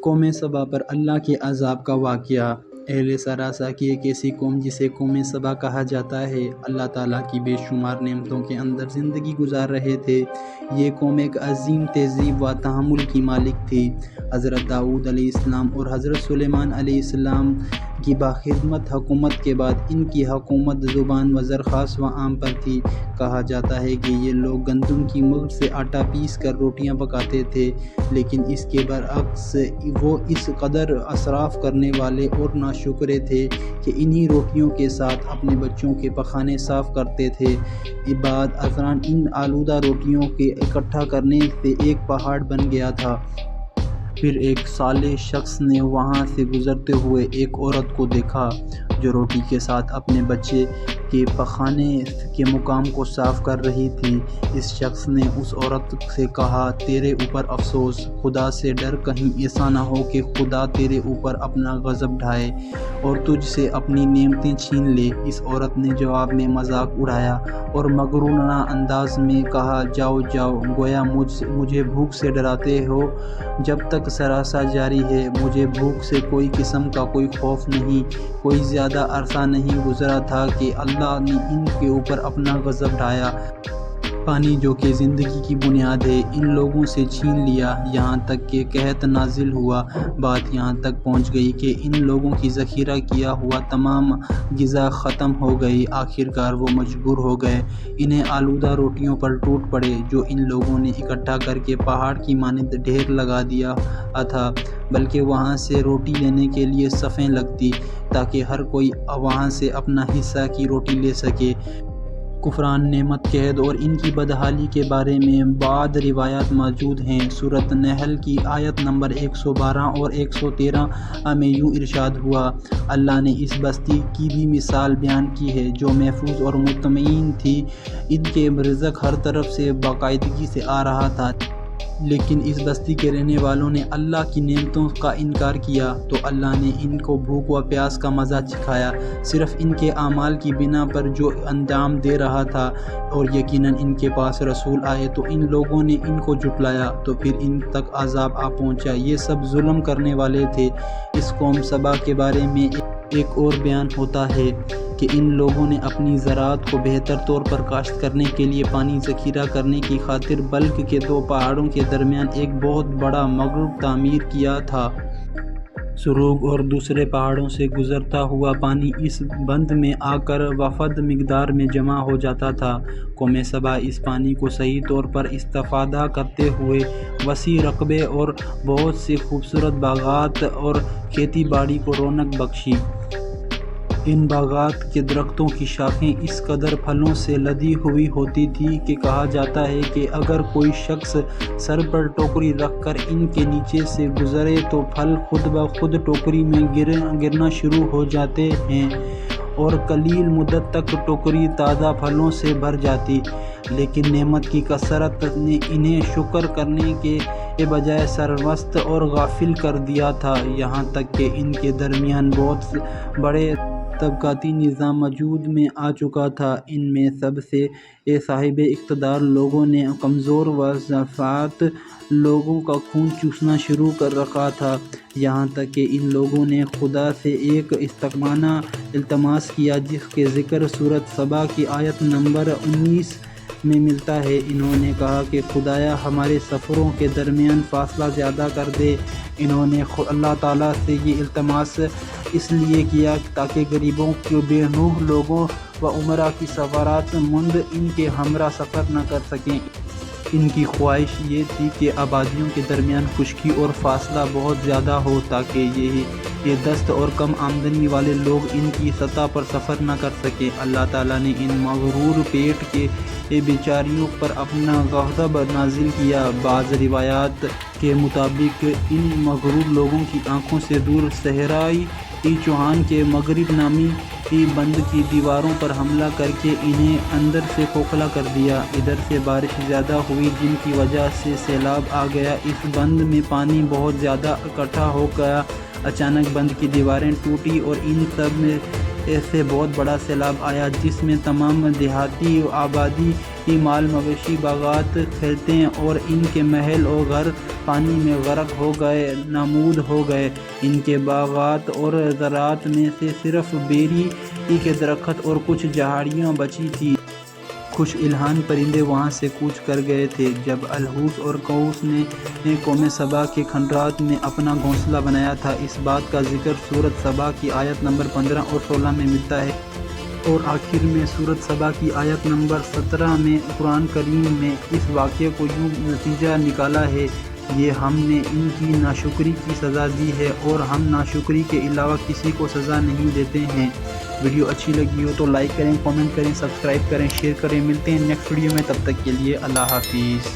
قوم سبا پر اللہ کے عذاب کا واقعہ۔ اہل سراسا کی ایک ایسی قوم جسے قوم سبا کہا جاتا ہے، اللہ تعالیٰ کی بے شمار نعمتوں کے اندر زندگی گزار رہے تھے۔ یہ قوم ایک عظیم تہذیب و تحمل کی مالک تھی۔ حضرت داؤد علیہ السلام اور حضرت سلیمان علیہ السلام کی باخدمت حکومت کے بعد ان کی حکومت زبان و زرخاص و عام پر تھی۔ کہا جاتا ہے کہ یہ لوگ گندم کی ملک سے آٹا پیس کر روٹیاں پکاتے تھے، لیکن اس کے برعکس وہ اس قدر اسراف کرنے والے اور ناشکرے تھے کہ انہی روٹیوں کے ساتھ اپنے بچوں کے پخانے صاف کرتے تھے۔ بعد ازاں ان آلودہ روٹیوں کے اکٹھا کرنے سے ایک پہاڑ بن گیا تھا۔ پھر ایک صالح شخص نے وہاں سے گزرتے ہوئے ایک عورت کو دیکھا جو روٹی کے ساتھ اپنے بچے کے پخانے کے مقام کو صاف کر رہی تھی۔ اس شخص نے اس عورت سے کہا، تیرے اوپر افسوس، خدا سے ڈر، کہیں ایسا نہ ہو کہ خدا تیرے اوپر اپنا غضب ڈھائے اور تجھ سے اپنی نعمتیں چھین لے۔ اس عورت نے جواب میں مذاق اڑایا اور مغرورانہ انداز میں کہا، جاؤ جاؤ، گویا مجھے بھوک سے ڈراتے ہو۔ جب تک سراسا جاری ہے، مجھے بھوک سے کوئی قسم کا کوئی خوف نہیں۔ کوئی زیادہ عرصہ نہیں گزرا تھا کہ اللہ نے ان کے اوپر اپنا غضب ڈھایا۔ پانی جو کہ زندگی کی بنیاد ہے، ان لوگوں سے چھین لیا، یہاں تک کہ قحط نازل ہوا۔ بات یہاں تک پہنچ گئی کہ ان لوگوں کی ذخیرہ کیا ہوا تمام غذا ختم ہو گئی۔ آخرکار وہ مجبور ہو گئے، انہیں آلودہ روٹیوں پر ٹوٹ پڑے جو ان لوگوں نے اکٹھا کر کے پہاڑ کی مانند ڈھیر لگا دیا تھا، بلکہ وہاں سے روٹی لینے کے لیے صفیں لگتی تاکہ ہر کوئی وہاں سے اپنا حصہ کی روٹی لے سکے۔ کفران نعمت، قحط اور ان کی بدحالی کے بارے میں بعض روایات موجود ہیں۔ سورۃ النحل کی آیت نمبر 112 اور 113 میں یوں ارشاد ہوا، اللہ نے اس بستی کی بھی مثال بیان کی ہے جو محفوظ اور مطمئن تھی۔ ان کے رزق ہر طرف سے باقاعدگی سے آ رہا تھا، لیکن اس بستی کے رہنے والوں نے اللہ کی نعمتوں کا انکار کیا تو اللہ نے ان کو بھوک و پیاس کا مزہ چکھایا، صرف ان کے اعمال کی بنا پر جو انجام دے رہا تھا۔ اور یقیناً ان کے پاس رسول آئے تو ان لوگوں نے ان کو جھٹلایا، تو پھر ان تک عذاب آ پہنچا۔ یہ سب ظلم کرنے والے تھے۔ اس قوم سبا کے بارے میں ایک اور بیان ہوتا ہے کہ ان لوگوں نے اپنی زراعت کو بہتر طور پر کاشت کرنے کے لیے پانی ذخیرہ کرنے کی خاطر بلک کے دو پہاڑوں کے درمیان ایک بہت بڑا مغرب تعمیر کیا تھا۔ سروگ اور دوسرے پہاڑوں سے گزرتا ہوا پانی اس بند میں آ کر وافد مقدار میں جمع ہو جاتا تھا۔ قوم سبا اس پانی کو صحیح طور پر استفادہ کرتے ہوئے وسیع رقبے اور بہت سے خوبصورت باغات اور کھیتی باڑی کو رونق بخشی۔ ان باغات کے درختوں کی شاخیں اس قدر پھلوں سے لدی ہوئی ہوتی تھیں کہ کہا جاتا ہے کہ اگر کوئی شخص سر پر ٹوکری رکھ کر ان کے نیچے سے گزرے تو پھل خود بخود ٹوکری میں گرنا شروع ہو جاتے ہیں اور قلیل مدت تک ٹوکری تازہ پھلوں سے بھر جاتی۔ لیکن نعمت کی کثرت نے انہیں شکر کرنے کے بجائے سرمست اور غافل کر دیا تھا، یہاں تک کہ ان کے درمیان بہت بڑے طبقاتی نظام وجود میں آ چکا تھا۔ ان میں سب سے صاحب اقتدار لوگوں نے کمزور و ضعیف لوگوں کا خون چوسنا شروع کر رکھا تھا، یہاں تک کہ ان لوگوں نے خدا سے ایک استقامانہ التماس کیا جس کے ذکر سورۃ سبا کی آیت نمبر 19 میں ملتا ہے۔ انہوں نے کہا کہ خدایا ہمارے سفروں کے درمیان فاصلہ زیادہ کر دے۔ انہوں نے اللہ تعالیٰ سے یہ التماس اس لیے کیا تاکہ غریبوں کے بے نوح لوگوں و امراء کی سفارات مند ان کے ہمراہ سفر نہ کر سکیں۔ ان کی خواہش یہ تھی کہ آبادیوں کے درمیان خشکی اور فاصلہ بہت زیادہ ہو تاکہ یہ دست اور کم آمدنی والے لوگ ان کی سطح پر سفر نہ کر سکیں۔ اللہ تعالیٰ نے ان مغرور پیٹ کے بیچاریوں پر اپنا غضب نازل کیا۔ بعض روایات کے مطابق ان مغرور لوگوں کی آنکھوں سے دور صحرائی چوہان کے مغرب نامی بند کی دیواروں پر حملہ کر کے انہیں اندر سے کھوکھلا کر دیا۔ ادھر سے بارش زیادہ ہوئی جن کی وجہ سے سیلاب آ گیا، اس بند میں پانی بہت زیادہ اکٹھا ہو گیا۔ اچانک بند کی دیواریں ٹوٹی اور ان سب ایسے بہت بڑا سیلاب آیا جس میں تمام دیہاتی آبادی کی مال مویشی باغات کھیتے اور ان کے محل اور گھر پانی میں غرق ہو گئے، نابود ہو گئے۔ ان کے باغات اور زراعت میں سے صرف بیری کے درخت اور کچھ جھاڑیاں بچی تھیں۔ کچھ الحان پرندے وہاں سے کوچ کر گئے تھے۔ جب الحوت اور قوس نے قوم سبا کے کھنڈرات میں اپنا گھونسلہ بنایا تھا۔ اس بات کا ذکر سورۃ سبا کی آیت نمبر 15 اور 16 میں ملتا ہے، اور آخر میں سورۃ سبا کی آیت نمبر 17 میں قرآن کریم میں اس واقعے کو یوں نتیجہ نکالا ہے: یہ ہم نے ان کی ناشکری کی سزا دی ہے اور ہم ناشکری کے علاوہ کسی کو سزا نہیں دیتے ہیں۔ ویڈیو اچھی لگی ہو تو لائک کریں، کامنٹ کریں، سبسکرائب کریں، شیئر کریں۔ ملتے ہیں نیکسٹ ویڈیو میں، تب تک کے لیے اللہ حافظ۔